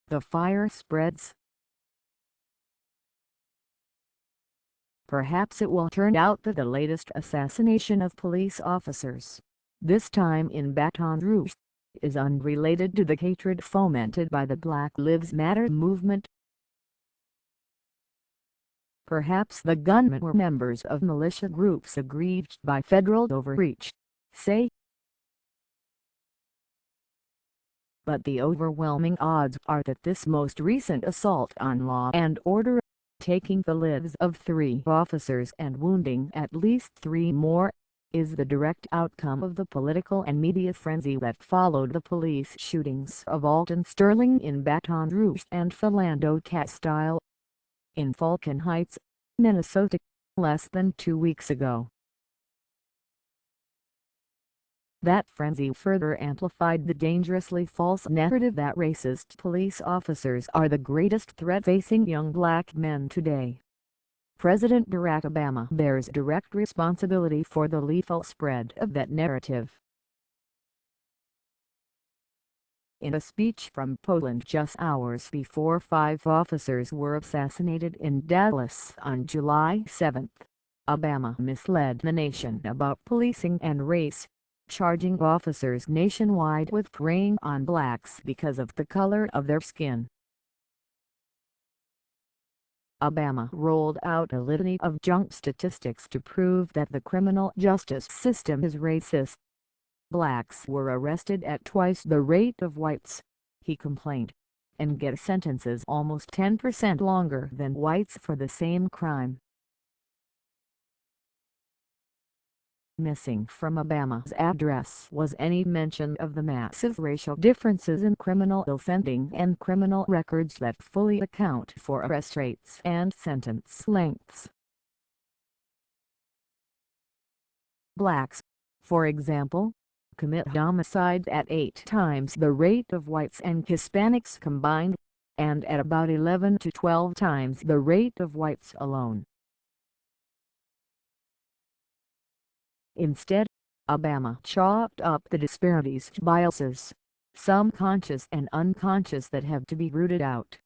the fire spreads. Perhaps it will turn out that the latest assassination of police officers, this time in Baton Rouge, is unrelated to the hatred fomented by the Black Lives Matter movement. Perhaps the gunmen were members of militia groups aggrieved by federal overreach, say. But the overwhelming odds are that this most recent assault on law and order, taking the lives of 3 officers and wounding at least 3 more, is the direct outcome of the political and media frenzy that followed the police shootings of Alton Sterling in Baton Rouge and Philando, Castile, in Falcon Heights, Minnesota, less than 2 weeks ago. That frenzy further amplified the dangerously false narrative that racist police officers are the greatest threat facing young black men today. President Barack Obama bears direct responsibility for the lethal spread of that narrative. In a speech from Poland just hours before 5 officers were assassinated in Dallas on July 7, Obama misled the nation about policing and race, charging officers nationwide with preying on blacks because of the color of their skin. Obama rolled out a litany of junk statistics to prove that the criminal justice system is racist. Blacks were arrested at twice the rate of whites, he complained, and get sentences almost 10% longer than whites for the same crime. Missing from Obama's address was any mention of the massive racial differences in criminal offending and criminal records that fully account for arrest rates and sentence lengths. Blacks, for example, commit homicide at 8 times the rate of whites and Hispanics combined, and at about 11 to 12 times the rate of whites alone. Instead, Obama chalked up the disparities to biases, some conscious and unconscious, that have to be rooted out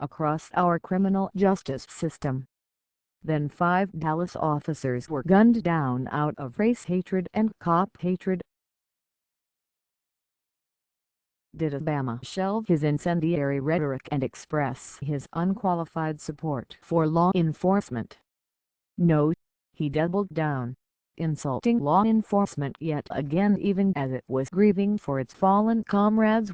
across our criminal justice system. Then 5 Dallas officers were gunned down out of race hatred and cop hatred. Did Obama shelve his incendiary rhetoric and express his unqualified support for law enforcement? No, he doubled down, insulting law enforcement yet again, even as it was grieving for its fallen comrades.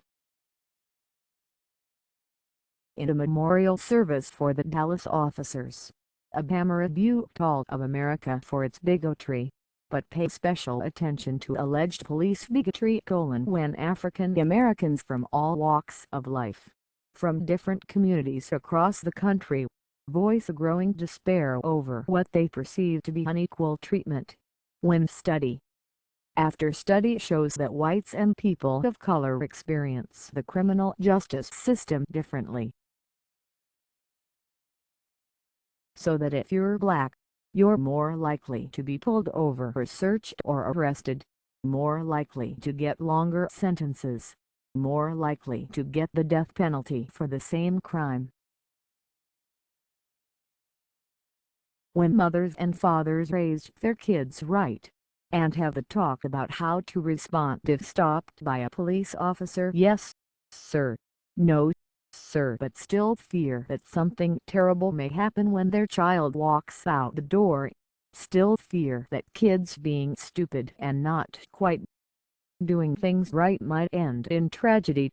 In a memorial service for the Dallas officers, Obama rebuked all of America for its bigotry, but paid special attention to alleged police bigotry when African Americans from all walks of life, from different communities across the country, voice a growing despair over what they perceive to be unequal treatment. When study after study shows that whites and people of color experience the criminal justice system differently. So that if you're black, you're more likely to be pulled over or searched or arrested, more likely to get longer sentences, more likely to get the death penalty for the same crime. When mothers and fathers raised their kids right, and have the talk about how to respond if stopped by a police officer, yes, sir, no, sir, but still fear that something terrible may happen when their child walks out the door, still fear that kids being stupid and not quite doing things right might end in tragedy.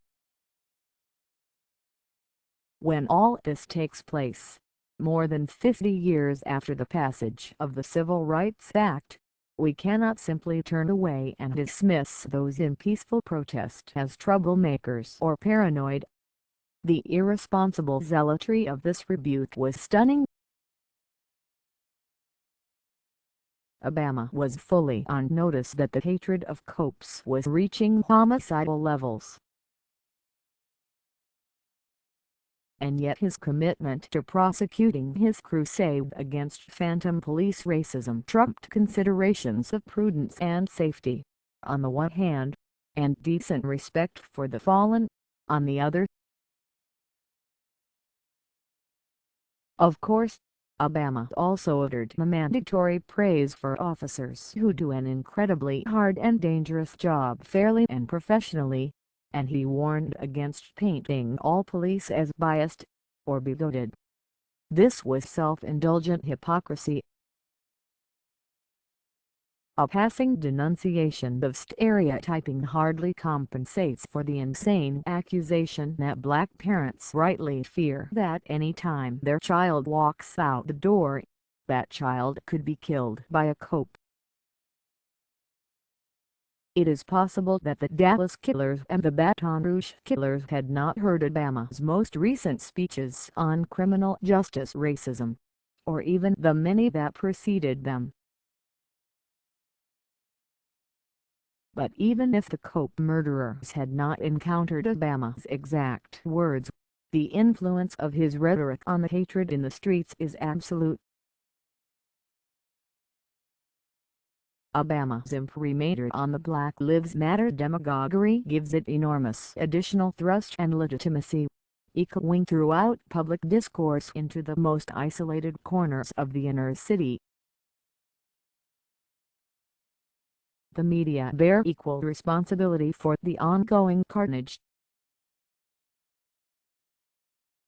When all this takes place, more than 50 years after the passage of the Civil Rights Act, we cannot simply turn away and dismiss those in peaceful protest as troublemakers or paranoid. The irresponsible zealotry of this rebuke was stunning. Obama was fully on notice that the hatred of cops was reaching homicidal levels. And yet his commitment to prosecuting his crusade against phantom police racism trumped considerations of prudence and safety, on the one hand, and decent respect for the fallen, on the other. Of course, Obama also uttered the mandatory praise for officers who do an incredibly hard and dangerous job fairly and professionally, and he warned against painting all police as biased or bigoted. This was self-indulgent hypocrisy. A passing denunciation of stereotyping hardly compensates for the insane accusation that black parents rightly fear that any time their child walks out the door, that child could be killed by a cop. It is possible that the Dallas killers and the Baton Rouge killers had not heard Obama's most recent speeches on criminal justice racism, or even the many that preceded them. But even if the Cope murderers had not encountered Obama's exact words, the influence of his rhetoric on the hatred in the streets is absolute. Obama's imprimatur on the Black Lives Matter demagoguery gives it enormous additional thrust and legitimacy, echoing throughout public discourse into the most isolated corners of the inner city. The media bear equal responsibility for the ongoing carnage.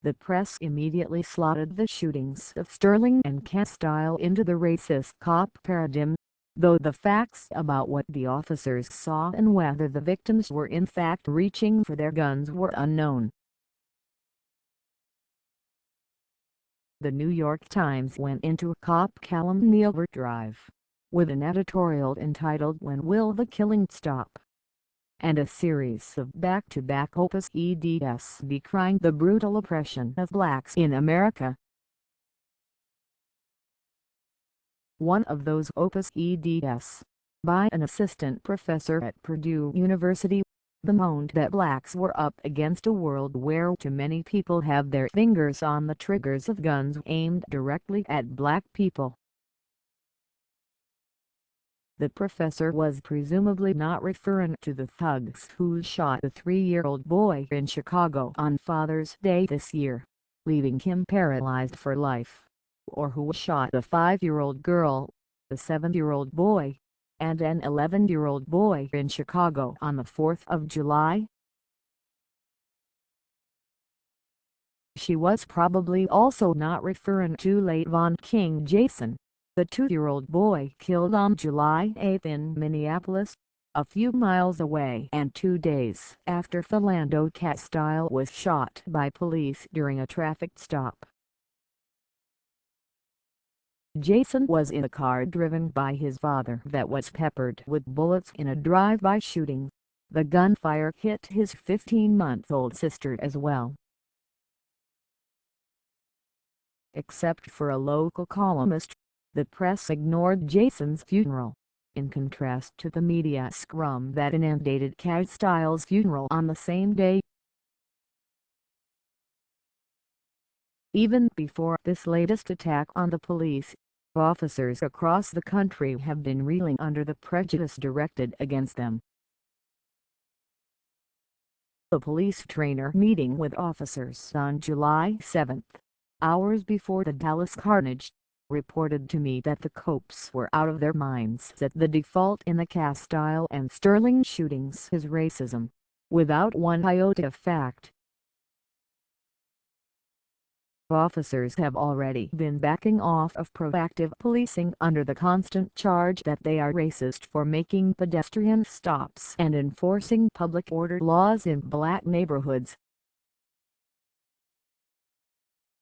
The press immediately slotted the shootings of Sterling and Castile into the racist cop paradigm, though the facts about what the officers saw and whether the victims were in fact reaching for their guns were unknown. The New York Times went into cop calumny overdrive, with an editorial entitled "When Will the Killing Stop?" and a series of back-to-back op-eds decrying the brutal oppression of blacks in America. One of those op-eds, by an assistant professor at Purdue University, bemoaned that blacks were up against a world where too many people have their fingers on the triggers of guns aimed directly at black people. The professor was presumably not referring to the thugs who shot the 3-year-old boy in Chicago on Father's Day this year, leaving him paralyzed for life, or who shot the 5-year-old girl, the 7-year-old boy, and an 11-year-old boy in Chicago on the 4th of July. She was probably also not referring to Lavon King Jason, the 2-year-old boy killed on July 8 in Minneapolis, a few miles away and 2 days after Philando Castile was shot by police during a traffic stop. Jason was in a car driven by his father that was peppered with bullets in a drive-by shooting. The gunfire hit his 15-month-old sister as well. Except for a local columnist, the press ignored Jason's funeral, in contrast to the media scrum that inundated Castile's funeral on the same day. Even before this latest attack on the police, officers across the country have been reeling under the prejudice directed against them. A police trainer meeting with officers on July 7, hours before the Dallas carnage, reported to me that the cops were out of their minds that the default in the Castile and Sterling shootings is racism, without one iota of fact. Officers have already been backing off of proactive policing under the constant charge that they are racist for making pedestrian stops and enforcing public order laws in black neighborhoods.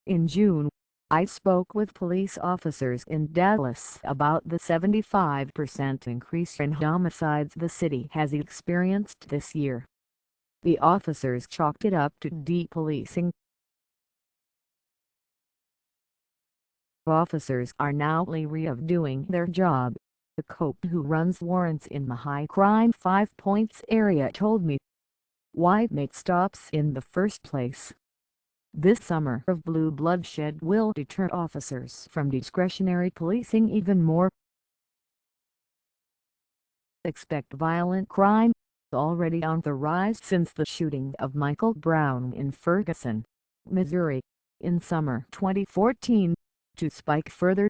In June, I spoke with police officers in Dallas about the 75% increase in homicides the city has experienced this year. The officers chalked it up to depolicing. Officers are now leery of doing their job, the cop who runs warrants in the high-crime 5 Points area told me. Why make stops in the first place? This summer of blue bloodshed will deter officers from discretionary policing even more. Expect violent crime, already on the rise since the shooting of Michael Brown in Ferguson, Missouri, in summer 2014, to spike further.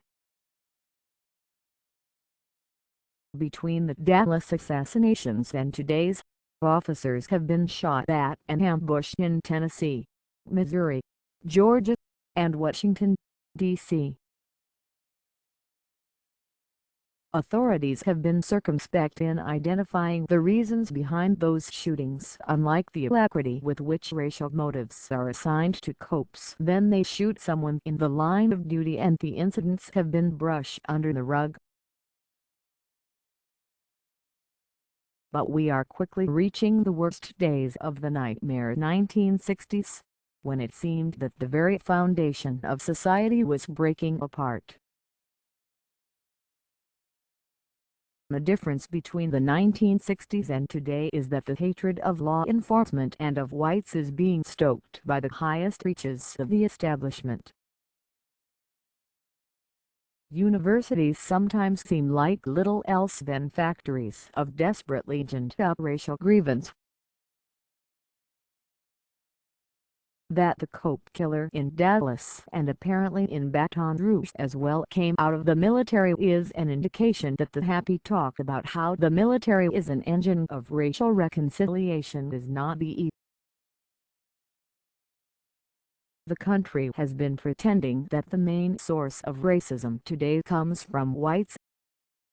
Between the Dallas assassinations and today's, officers have been shot at and ambushed in Tennessee, Missouri, Georgia, and Washington, D.C. Authorities have been circumspect in identifying the reasons behind those shootings. Unlike the alacrity with which racial motives are assigned to cops, then they shoot someone in the line of duty and the incidents have been brushed under the rug. But we are quickly reaching the worst days of the nightmare 1960s, when it seemed that the very foundation of society was breaking apart. The difference between the 1960s and today is that the hatred of law enforcement and of whites is being stoked by the highest reaches of the establishment. Universities sometimes seem like little else than factories of desperately ginned-up racial grievance. That the cope killer in Dallas and apparently in Baton Rouge as well came out of the military is an indication that the happy talk about how the military is an engine of racial reconciliation is not the. The country has been pretending that the main source of racism today comes from whites.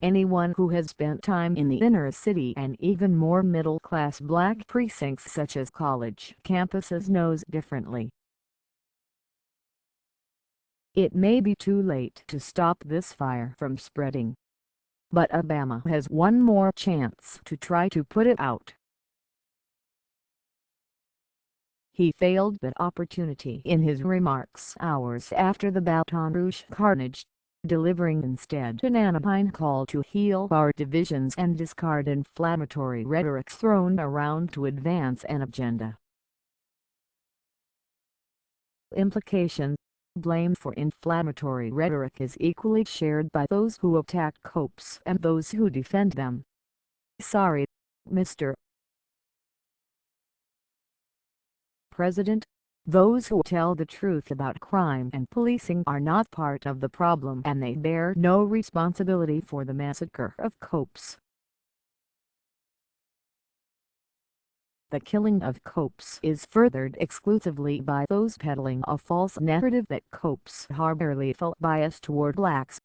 Anyone who has spent time in the inner city and even more middle-class black precincts such as college campuses knows differently. It may be too late to stop this fire from spreading, but Obama has one more chance to try to put it out. He failed that opportunity in his remarks hours after the Baton Rouge carnage, delivering instead an Anaheim call to heal our divisions and discard inflammatory rhetoric thrown around to advance an agenda. Implication: blame for inflammatory rhetoric is equally shared by those who attack cops and those who defend them. Sorry, Mr. President, those who tell the truth about crime and policing are not part of the problem and they bear no responsibility for the massacre of cops. The killing of cops is furthered exclusively by those peddling a false narrative that cops harbor lethal bias toward blacks.